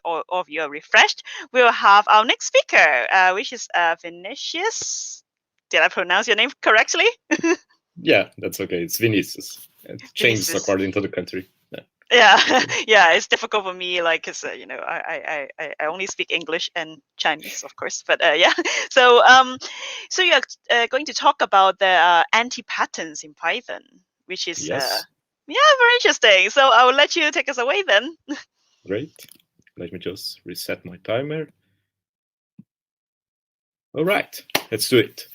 all of you are refreshed, we'll have our next speaker, which is Vinicius. Did I pronounce your name correctly? Yeah, that's okay. It's Vinicius. It changes Vinicius. according to the country. Yeah, yeah, it's difficult for me, like, cause I only speak English and Chinese, of course, but yeah. So you're going to talk about the anti-patterns in Python, which is Yes. yeah, very interesting. So I will let you take us away then. Great. Let me just reset my timer. All right, let's do it.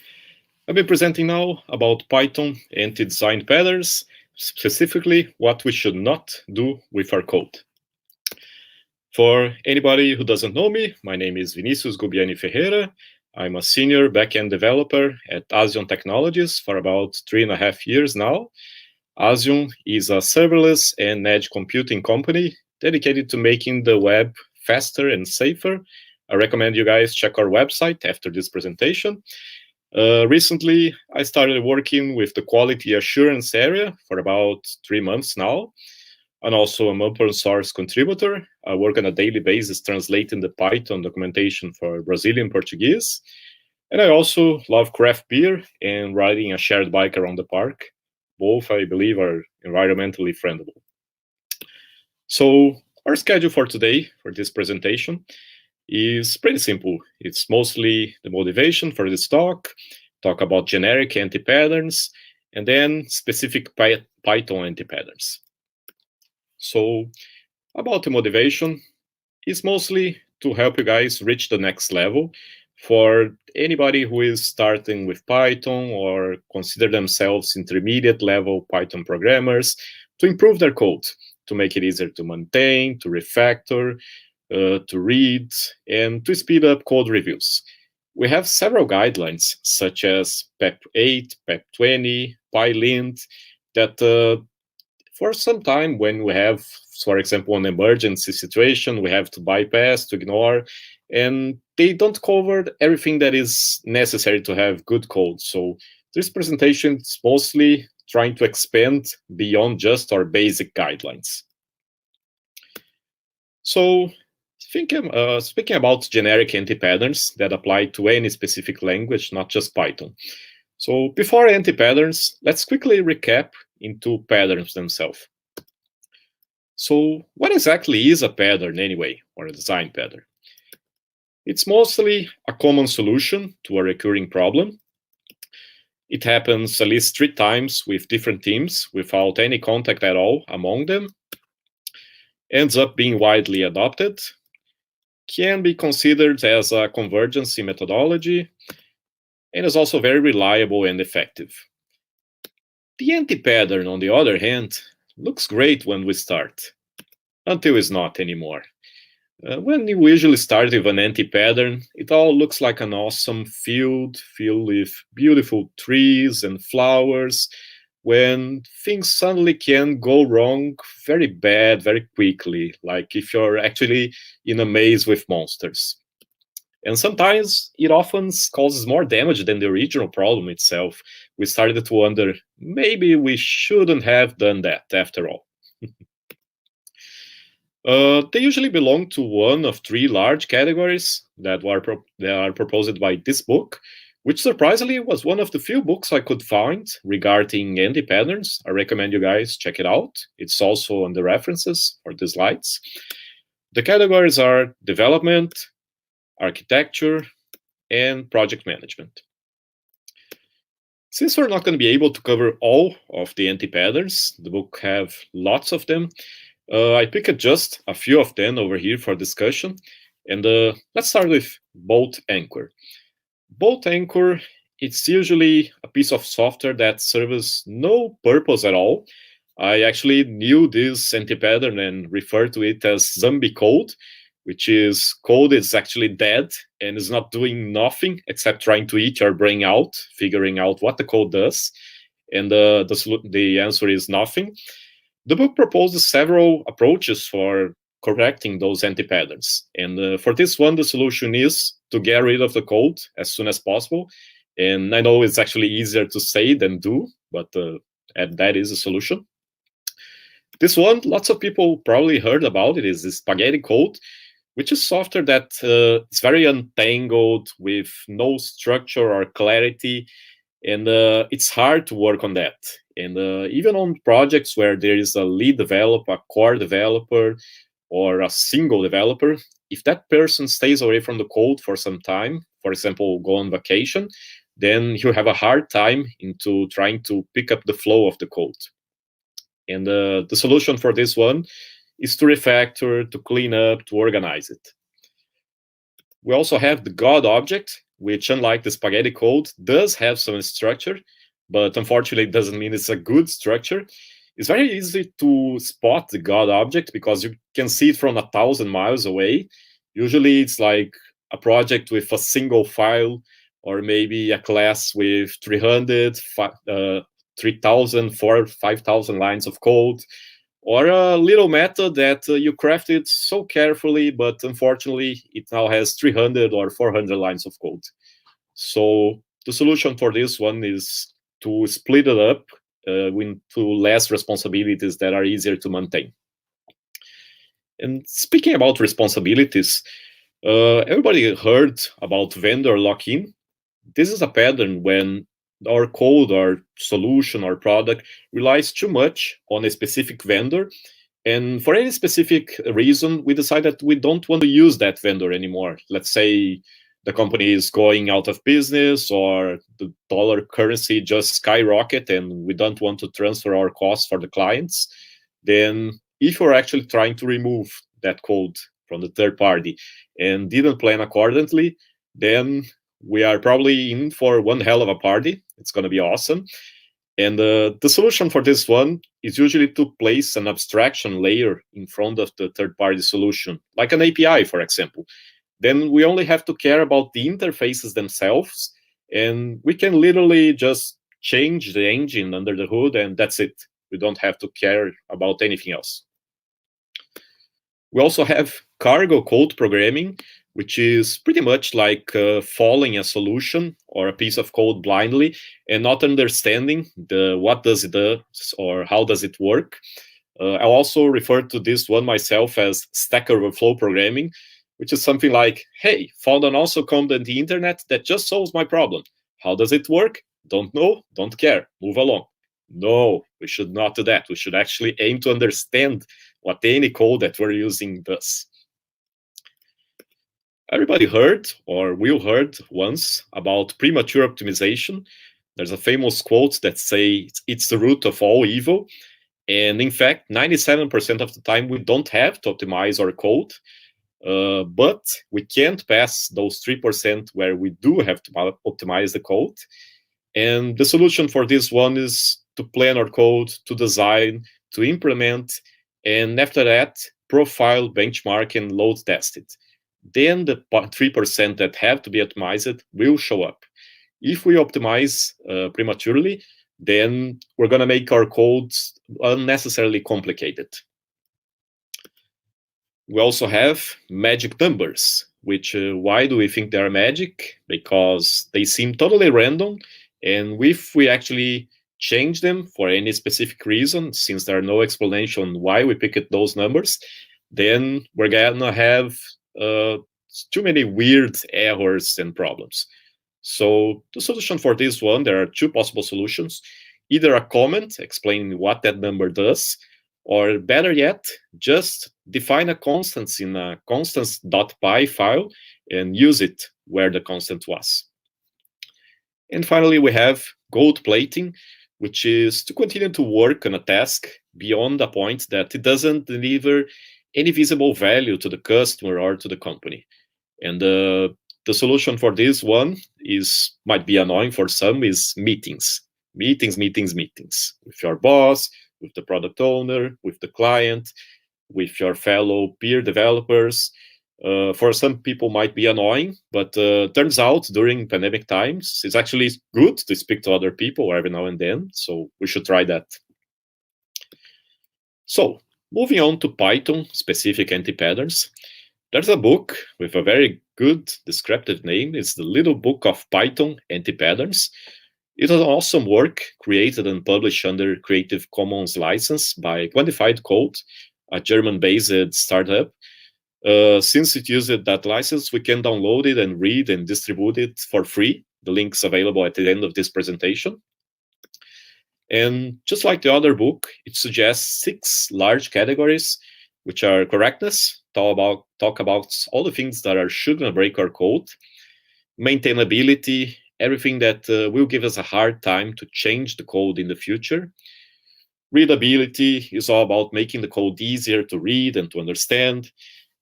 I'll be presenting now about Python anti-design patterns, specifically what we should not do with our code. For anybody who doesn't know me, my name is Vinicius Gubiani Ferreira. I'm a senior backend developer at Asion Technologies for about 3.5 years now. Asion is a serverless and edge computing company dedicated to making the web faster and safer. I recommend you guys check our website after this presentation. Recently, I started working with the quality assurance area for about 3 months now. I'm also an open source contributor. I work on a daily basis translating the Python documentation for Brazilian Portuguese. And I also love craft beer and riding a shared bike around the park. Both, I believe, are environmentally friendly. So our schedule for today, for this presentation, is pretty simple. It's mostly the motivation for this talk about generic anti-patterns, and then specific Python anti-patterns. So about the motivation, is mostly to help you guys reach the next level. For anybody who is starting with Python or consider themselves intermediate level Python programmers, to improve their code, to make it easier to maintain, to refactor, to read, and to speed up code reviews. We have several guidelines, such as PEP8, PEP20, PyLint, that for some time when we have, for example, an emergency situation, we have to bypass, to ignore, and they don't cover everything that is necessary to have good code. So this presentation is mostly trying to expand beyond just our basic guidelines. So speaking about generic anti-patterns that apply to any specific language, not just Python. So before anti-patterns, let's quickly recap into patterns themselves. So what exactly is a pattern anyway, or a design pattern? It's mostly a common solution to a recurring problem. It happens at least 3 times with different teams without any contact at all among them. Ends up being widely adopted. Can be considered as a convergence methodology, and is also very reliable and effective. The anti-pattern, on the other hand, looks great when we start, until it's not anymore. When you usually start with an anti-pattern, it all looks like an awesome field filled with beautiful trees and flowers, when things suddenly can go wrong very bad, very quickly, like if you're actually in a maze with monsters. And sometimes it often causes more damage than the original problem itself. We started to wonder, maybe we shouldn't have done that after all. They usually belong to one of 3 large categories that are proposed by this book, which surprisingly was one of the few books I could find regarding anti-patterns. I recommend you guys check it out. It's also on the references for the slides. The categories are development, architecture, and project management. Since we're not going to be able to cover all of the anti-patterns, the book have lots of them, I picked just a few of them over here for discussion. And let's start with bolt anchor. Bolt anchor, it's usually a piece of software that serves no purpose at all. I actually knew this anti-pattern and refer to it as zombie code, which is code is actually dead and is not doing nothing except trying to eat your brain out, figuring out what the code does. And the answer is nothing. The book proposes several approaches for correcting those anti-patterns. And for this one, the solution is to get rid of the code as soon as possible. And I know it's actually easier to say than do, but that is a solution. This one, lots of people probably heard about it, is the spaghetti code, which is software that is very untangled with no structure or clarity, and it's hard to work on that. And even on projects where there is a lead developer, a core developer, or a single developer, if that person stays away from the code for some time, for example, go on vacation, then you have a hard time into trying to pick up the flow of the code. And the solution for this one is to refactor, to clean up, to organize it. We also have the God object, which, unlike the spaghetti code, does have some structure, but unfortunately it doesn't mean it's a good structure. It's very easy to spot the God object because you can see it from 1,000 miles away. Usually it's like a project with a single file, or maybe a class with 300, 3,000, 4,000, 5,000 lines of code, or a little method that you crafted so carefully, but unfortunately it now has 300 or 400 lines of code. So the solution for this one is to split it up into less responsibilities that are easier to maintain. And speaking about responsibilities, everybody heard about vendor lock-in. This is a pattern when our code or solution or product relies too much on a specific vendor, and for any specific reason we decide that we don't want to use that vendor anymore. Let's say the company is going out of business, or the dollar currency just skyrocket and we don't want to transfer our costs for the clients. Then if you're actually trying to remove that code from the third party and didn't plan accordingly, then we are probably in for one hell of a party. It's going to be awesome. And the solution for this one is usually to place an abstraction layer in front of the third-party solution, like an API, for example. Then we only have to care about the interfaces themselves, and we can literally just change the engine under the hood, and that's it. We don't have to care about anything else. We also have cargo code programming, which is pretty much like following a solution or a piece of code blindly and not understanding what does it do or how does it work. I also refer to this one myself as Stack Overflow programming, which is something like, hey, found an also code on the internet that just solves my problem. How does it work? Don't know, don't care, move along. No, we should not do that. We should actually aim to understand what any code that we're using does. Everybody heard or will heard once about premature optimization. There's a famous quote that says it's the root of all evil. And in fact, 97% of the time we don't have to optimize our code, but we can't pass those 3% where we do have to optimize the code. And the solution for this one is to plan our code, to design, to implement, and after that, profile, benchmark, and load test it. Then the 3% that have to be optimized will show up. If we optimize prematurely, then we're going to make our codes unnecessarily complicated. We also have magic numbers, which why do we think they are magic? Because they seem totally random, and if we actually change them for any specific reason, since there are no explanation why we picked those numbers, then we're going to have too many weird errors and problems. So the solution for this one, there are two possible solutions. Either a comment explaining what that number does, or better yet, just define a constant in a constants.py file and use it where the constant was. And finally, we have gold plating, which is to continue to work on a task beyond the point that it doesn't deliver any visible value to the customer or to the company. And the solution for this one might be annoying for some, is meetings. Meetings with your boss, with the product owner, with the client, with your fellow peer developers. For some people might be annoying, but turns out during pandemic times, it's actually good to speak to other people every now and then. So we should try that. So moving on to Python specific anti-patterns. There's a book with a very good descriptive name. It's the Little Book of Python Anti-Patterns. It is an awesome work created and published under Creative Commons license by Quantified Code, a German-based startup. Since it uses that license, we can download it and read and distribute it for free. The link's available at the end of this presentation. And just like the other book, it suggests 6 large categories, which are correctness, talk about all the things that are shouldn't break our code, maintainability, everything that will give us a hard time to change the code in the future. Readability is all about making the code easier to read and to understand.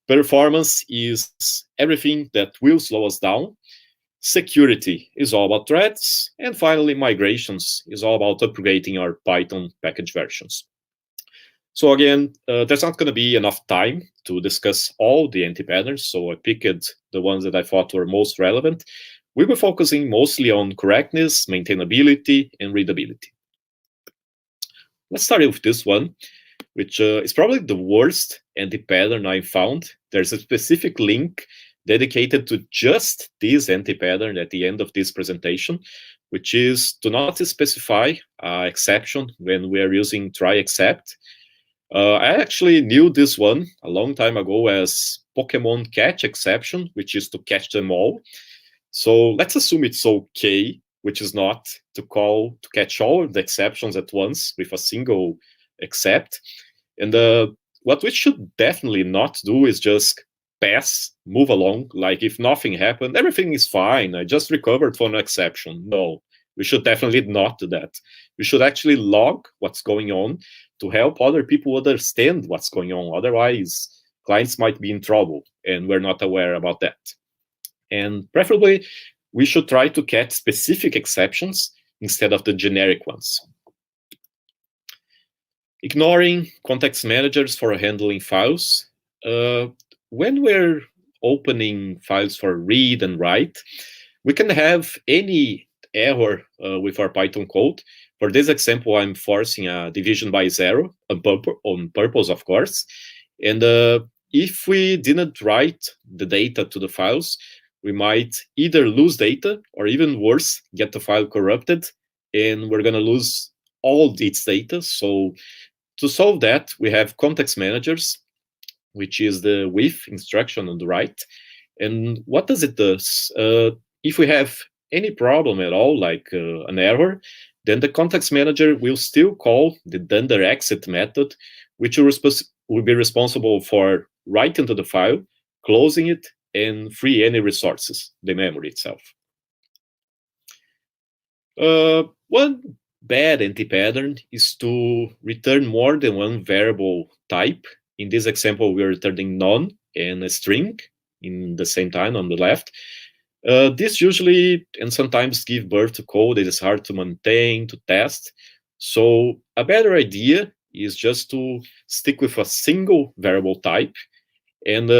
Performance is everything that will slow us down. Security is all about threats. And finally, migrations is all about upgrading our Python package versions. So again, there's not going to be enough time to discuss all the anti-patterns, so I picked the ones that I thought were most relevant. We were focusing mostly on correctness, maintainability, and readability. Let's start with this one, which is probably the worst anti-pattern I found. There's a specific link dedicated to just this anti-pattern at the end of this presentation, which is to not specify exception when we are using try except. I actually knew this one a long time ago as Pokemon catch exception, which is to catch them all. So let's assume it's okay, which is not to catch all the exceptions at once with a single except. And what we should definitely not do is just move along, like if nothing happened, everything is fine, I just recovered from an exception. No, we should definitely not do that. We should actually log what's going on to help other people understand what's going on. Otherwise, clients might be in trouble, and we're not aware about that. And preferably, we should try to catch specific exceptions instead of the generic ones. Ignoring context managers for handling files. When we're opening files for read and write, we can have any error with our Python code. For this example, I'm forcing a division by 0 on purpose, of course. And if we didn't write the data to the files, we might either lose data or, even worse, get the file corrupted, and we're going to lose all its data. So to solve that, we have context managers, which is the with instruction on the right. And what does it do? If we have any problem at all, like an error, then the context manager will still call the dunder exit method, which will be responsible for writing to the file, closing it, and free any resources, the memory itself. One bad anti-pattern is to return more than one variable type. In this example, we're returning none and a string in the same time on the left. This usually and sometimes give birth to code that is hard to maintain, to test. So a better idea is just to stick with a single variable type. And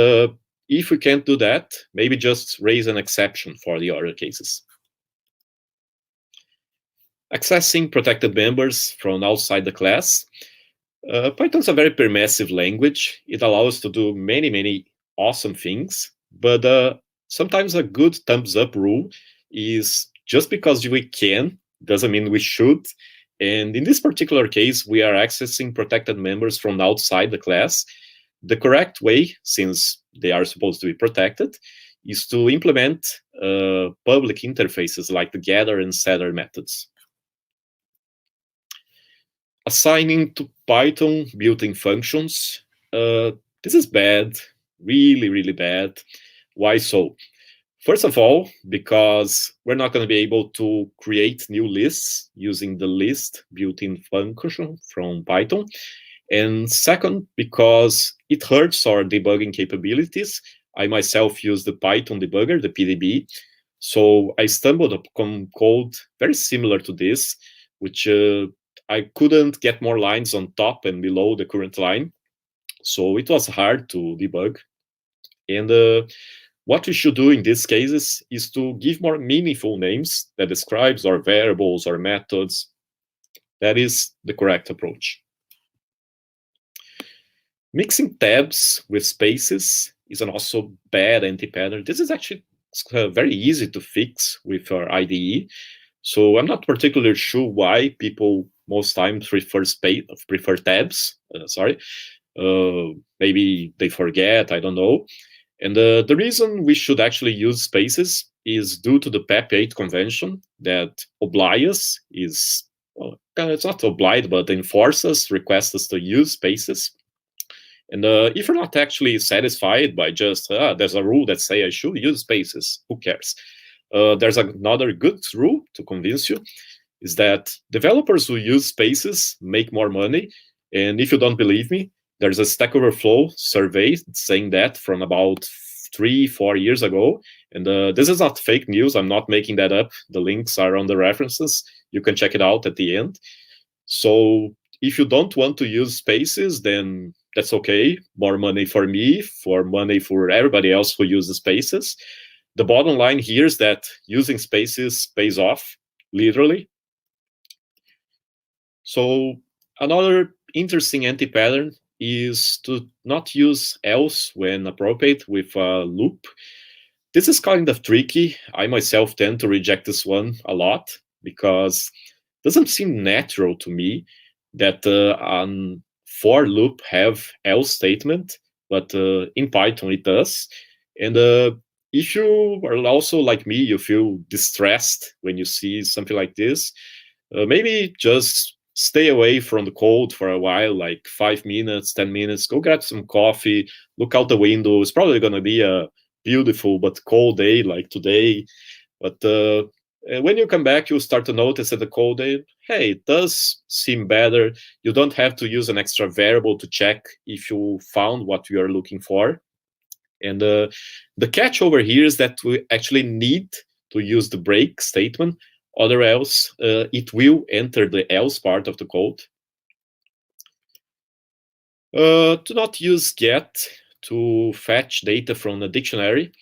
if we can't do that, maybe just raise an exception for the other cases. Accessing protected members from outside the class. Python's a very permissive language. It allows us to do many, many awesome things, but sometimes a good thumbs up rule is just because we can doesn't mean we should. And in this particular case, we are accessing protected members from outside the class. The correct way, since they are supposed to be protected, is to implement public interfaces like the getter and setter methods. Assigning to Python built-in functions. This is bad, really, really bad. Why so? First of all, because we're not going to be able to create new lists using the list built-in function from Python. And second, because it hurts our debugging capabilities. I myself use the Python debugger, the PDB. So I stumbled upon code very similar to this, which I couldn't get more lines on top and below the current line. So it was hard to debug. And what we should do in these cases is to give more meaningful names that describes our variables or methods. That is the correct approach. Mixing tabs with spaces is an also bad anti-pattern. This is actually very easy to fix with our IDE. So I'm not particularly sure why people most times prefer tabs. Maybe they forget, I don't know. And the reason we should actually use spaces is due to the PEP 8 convention that obliges is, well, it's not oblige, but enforces, requests us to use spaces. And if you're not actually satisfied by just, there's a rule that say I should use spaces, who cares? There's another good rule to convince you, is that developers who use spaces make more money. And if you don't believe me, there's a Stack Overflow survey saying that from about 3-4 years ago. And this is not fake news. I'm not making that up. The links are on the references. You can check it out at the end. So if you don't want to use spaces, then that's okay. More money for me, for money for everybody else who uses spaces. The bottom line here is that using spaces pays off, literally. So another interesting anti-pattern is to not use else when appropriate with a loop. This is kind of tricky. I myself tend to reject this one a lot because it doesn't seem natural to me that an for loop have else statement, but in Python it does. And if you are also like me, you feel distressed when you see something like this, maybe just stay away from the code for a while, like 5 minutes, 10 minutes, go grab some coffee, look out the window. It's probably going to be a beautiful but cold day like today. But when you come back, you'll start to notice that the code day, hey, it does seem better. You don't have to use an extra variable to check if you found what you are looking for. And the catch over here is that we actually need to use the break statement, or else it will enter the else part of the code. To not use get to fetch data from the dictionary,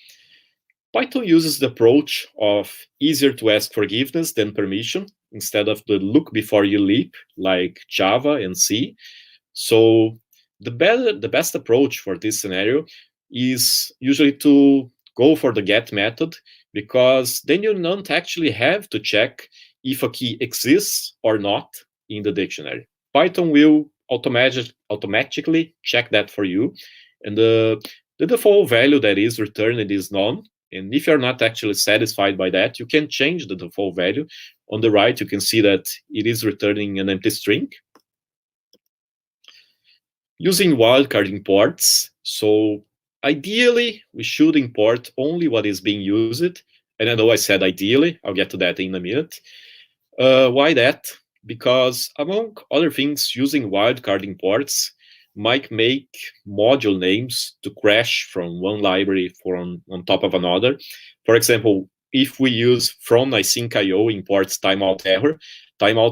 Python uses the approach of easier to ask forgiveness than permission, instead of the look before you leap, like Java and C. So the best approach for this scenario is usually to go for the get method, because then you don't actually have to check if a key exists or not in the dictionary. Python will automatically check that for you, and the default value that is returned is none. And if you're not actually satisfied by that, you can change the default value. On the right, you can see that it is returning an empty string. Using wildcard imports, so ideally, we should import only what is being used. And I know I said ideally, I'll get to that in a minute. Why that? Because among other things, using wildcard imports might make module names to crash from one library on top of another. For example, if we use from async.io imports timeout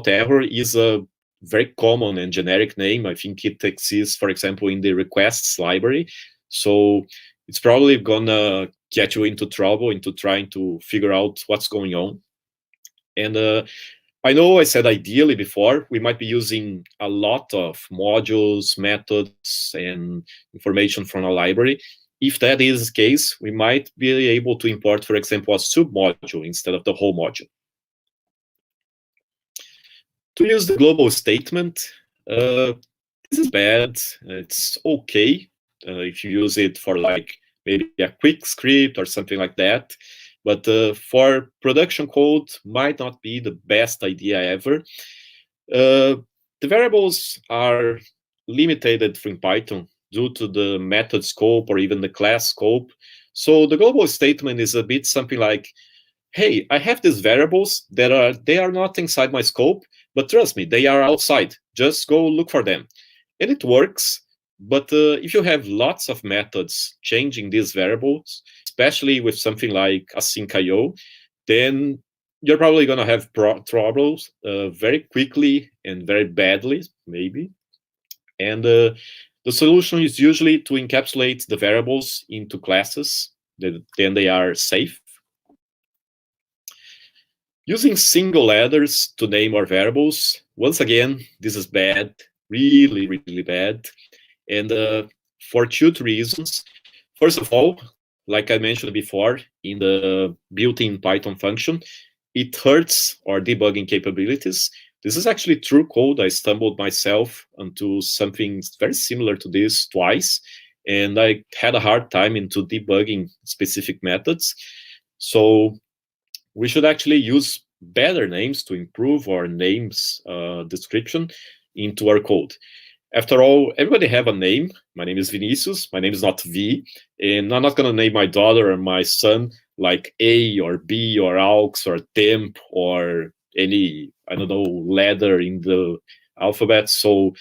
error is a very common and generic name. I think it exists, for example, in the requests library. So it's probably gonna get you into trouble into trying to figure out what's going on. And I know I said ideally before, we might be using a lot of modules, methods, and information from a library. If that is the case, we might be able to import, for example, a submodule instead of the whole module. To use the global statement, this is bad. It's okay if you use it for like maybe a quick script or something like that. But for production code, might not be the best idea ever. The variables are limited from Python due to the method scope or even the class scope. So the global statement is a bit something like, hey, I have these variables that they are not inside my scope, but trust me, they are outside. Just go look for them. And it works. But if you have lots of methods changing these variables, especially with something like async.io, then you're probably going to have troubles very quickly and very badly, maybe. And the solution is usually to encapsulate the variables into classes, then they are safe. Using single headers to name our variables, once again, this is bad, really, really bad. And for two reasons. First of all, like I mentioned before, in the built-in Python function, it hurts our debugging capabilities. This is actually true code. I stumbled myself onto something very similar to this twice, and I had a hard time into debugging specific methods. So we should actually use better names to improve our names description into our code. After all, everybody have a name. My name is Vinicius. My name is not V, and I'm not going to name my daughter or my son like A or B or aux or temp or any, I don't know, letter in the alphabet. So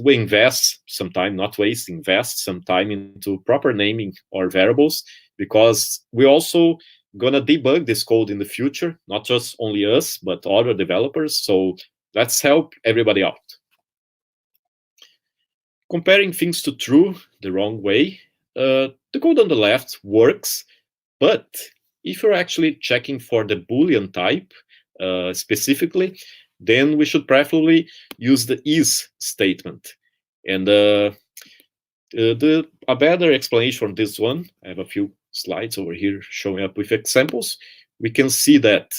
we invest some time, not waste, invest some time into proper naming our variables, because we also gonna debug this code in the future, not just only us, but other developers. So let's help everybody out. Comparing things to true the wrong way, the code on the left works, but if you're actually checking for the Boolean type specifically, then we should preferably use the is statement. And a better explanation for this one, I have a few slides over here showing up with examples. We can see that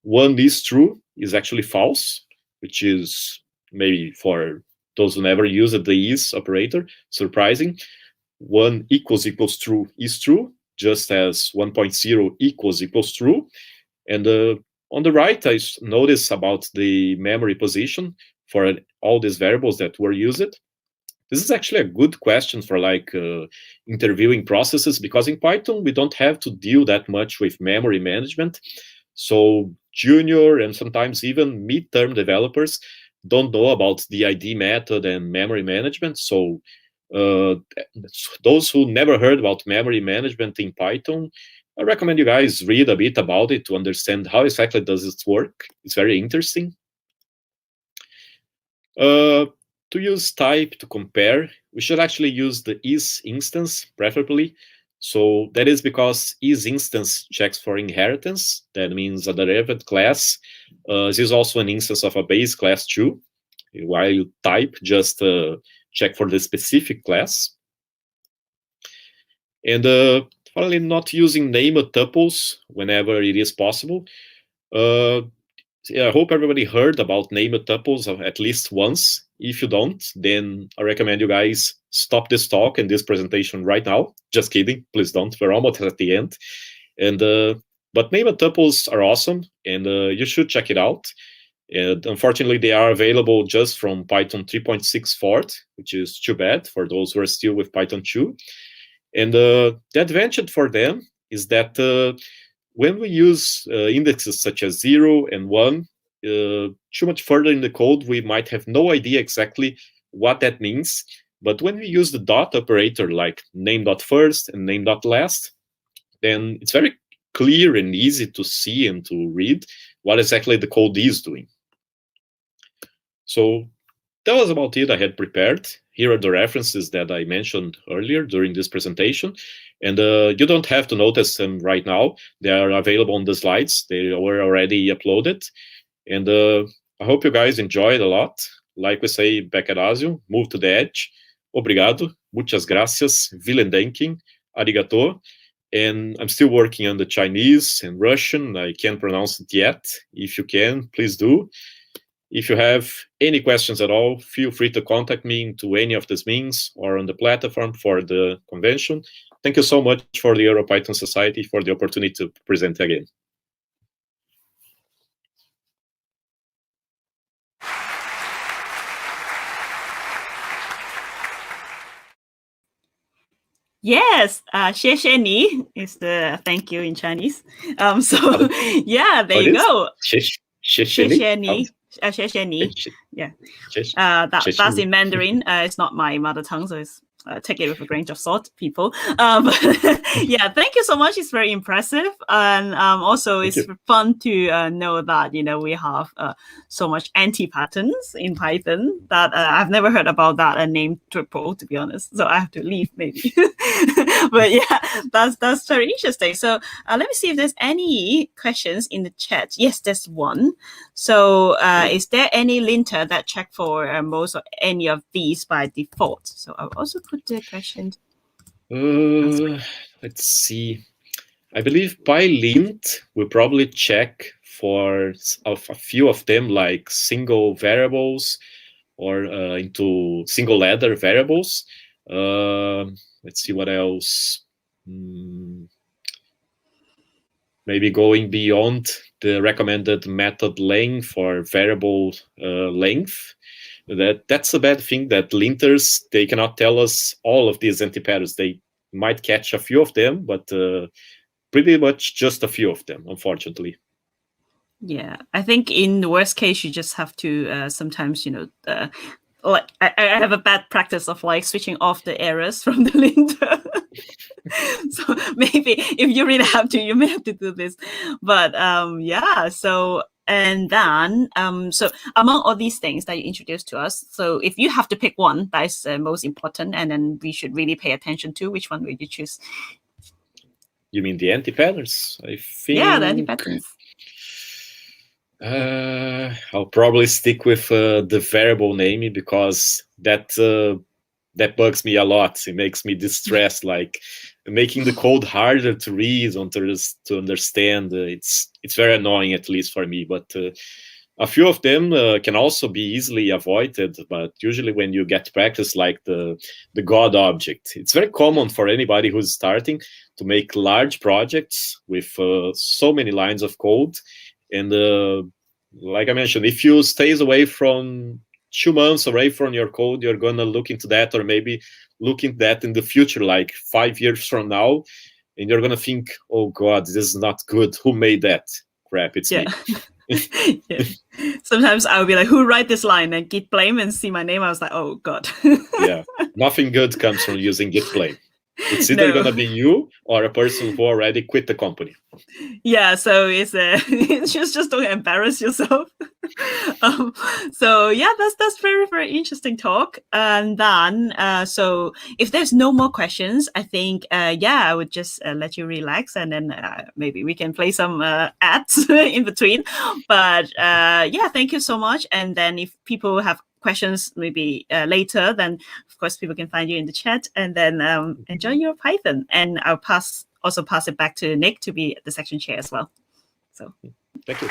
one is true is actually false, which is maybe for those who never used the is operator, surprising. 1 equals true is true, just as 1.0 equals true. And on the right, I notice about the memory position for all these variables that were used. This is actually a good question for like interviewing processes, because in Python, we don't have to deal that much with memory management. So junior and sometimes even mid-term developers don't know about the ID method and memory management. So those who never heard about memory management in Python, I recommend you guys read a bit about it to understand how exactly does it work. It's very interesting. To use type to compare, we should actually use the is instance, preferably. So that is because is instance checks for inheritance. That means a derived class. This is also an instance of a base class too, while you type just check for the specific class. And finally, not using named tuples whenever it is possible. I hope everybody heard about named tuples at least once. If you don't, then I recommend you guys stop this talk and this presentation right now. Just kidding, please don't. We're almost at the end. And but named tuples are awesome, and you should check it out. And unfortunately, they are available just from Python 3.64, which is too bad for those who are still with Python 2. And the advantage for them is that when we use indexes such as 0 and 1, too much further in the code, we might have no idea exactly what that means. But when we use the dot operator like name.first and name.last, then it's very clear and easy to see and to read what exactly the code is doing. So that was about it I had prepared. Here are the references that I mentioned earlier during this presentation. And you don't have to notice them right now. They are available on the slides. They were already uploaded. And I hope you guys enjoyed a lot. Like we say back at ASIO, move to the edge. Obrigado, muchas gracias, vielen Dank, arigato. And I'm still working on the Chinese and Russian. I can't pronounce it yet. If you can, please do. If you have any questions at all, feel free to contact me into any of these means or on the platform for the convention. Thank you so much for the EuroPython Society for the opportunity to present again. Yes, 谢谢你 is the thank you in Chinese. So yeah, there you go. 谢谢你. Yeah. That's in Mandarin. It's not my mother tongue, so it's take it with a grain of salt, people. But yeah, thank you so much. It's very impressive, and also it's fun to know that we have so much anti-patterns in Python that I've never heard about that named triple, to be honest. So I have to leave maybe. But yeah, that's very interesting. So let me see if there's any questions in the chat. Yes, there's one. So is there any linter that check for most or any of these by default? So I'll also put the question. Let's see. I believe PyLint will probably check for a few of them, like single variables or into single ladder variables. Let's see what else. Maybe going beyond the recommended method length or variable length. That's a bad thing, that linters, they cannot tell us all of these antipatterns. They might catch a few of them, but pretty much just a few of them, unfortunately. Yeah, I think in the worst case, you just have to sometimes, like I have a bad practice of like switching off the errors from the linter. So maybe if you really have to, you may have to do this. But yeah, so and then so among all these things that you introduced to us, so if you have to pick one that is most important and then we should really pay attention to, which one would you choose? You mean the antipatterns? I think. Yeah, the antipatterns. I'll probably stick with the variable naming, because that bugs me a lot. It makes me distressed, like making the code harder to read or to understand. It's very annoying, at least for me. But a few of them can also be easily avoided. But usually when you get practice, like the God object, it's very common for anybody who's starting to make large projects with so many lines of code. And like I mentioned, if you stays away from 2 months away from your code, you're going to look into that, or maybe look into that in the future, like 5 years from now, and you're going to think, oh God, this is not good. Who made that? Crap, it's me. Yeah. Sometimes I'll be like, who write this line? And git blame and see my name. I was like, oh God. Yeah, nothing good comes from using git blame. It's either going to be you or a person who already quit the company. Yeah, so it's just don't embarrass yourself. So yeah, that's very, very interesting talk. And then so if there's no more questions, I think yeah, I would just let you relax, and then maybe we can play some ads in between. But yeah, thank you so much. And then if people have questions maybe later, then of course people can find you in the chat, and then enjoy your Python. And I'll also pass it back to Nick to be the section chair as well. So thank you.